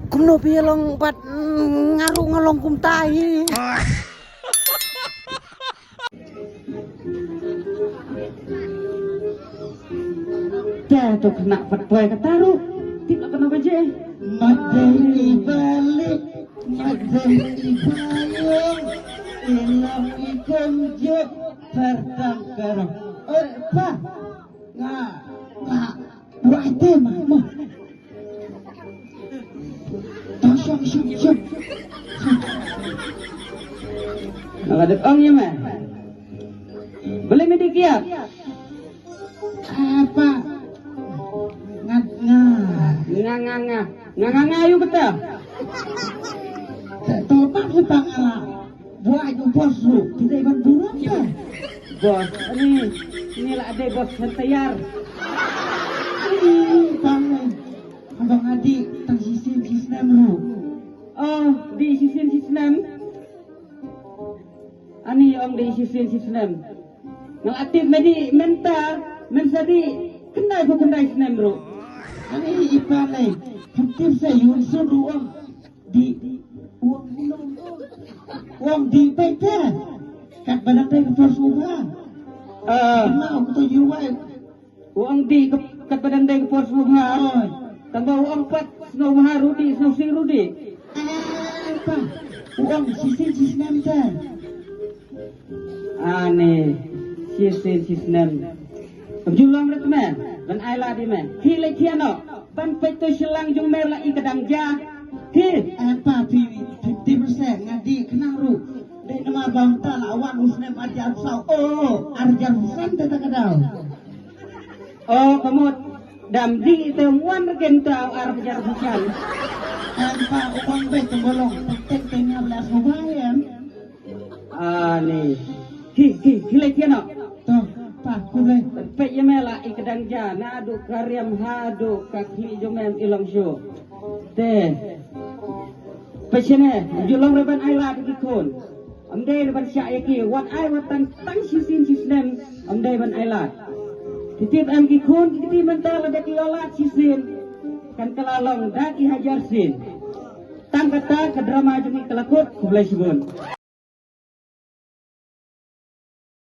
kumno pilong pat ngaru ngalong kum tahi. Tuh kena patpoy kataru. Tidak kena baje. Madai balik, madai payung, ilang ikan juk tertangkar. Pak, nggak, buat itu mah. Syok. Ngadep ong ya mah. Boleh medikiat. Apa? Nganga ayu betul. Topak sepang ala. Buat itu bos lu, tidak iban burung ya. Bos, ini lah ada bos sentayar. Bang, abang adik tang sistem lu. Oh, di sistem. Ani om di sistem. Ngelatih mental, mensadi kendai sistem bro. Ani ipalai, hampir saya suruh uang di uang di PT. Kat badan teh ke Forsuma. Kenal aku tuh jual. Uang di kat badan dai ke Forsuma. Tambah uang pat snow Rudi, snow sing Rudi. Apa? Uang sistem teh. Aneh, sistem. Julang ret men, ban aila di men. Hilai kiano, ban peto selang jung merla ikadang ja. Hi, Apa 50% ngadi kenang ru. Dek nama bang tan awan usnem ajar sau. Oh, arjar husan teh tak kadal. oh kamu damdi temuan regen tau arah jar hujan. Apa uang baik tembolong. Tek tengah belas lumayan. Aneh, hilai kiano. Tuh, pak kulai. Pek ya mela ikadang ja, na adu karyam hadu kaki jomem ilang syo. Teh, pesene julang reban aila di kon. Amdai reban syak yaki, wat ai watan tang sistem amdai ban aila. Titip am ki kon, titip mental ada kiolat sistem. Kan kelalong daki hajar sin. Tang kata ke drama jumi kelakut, kubelai sibun.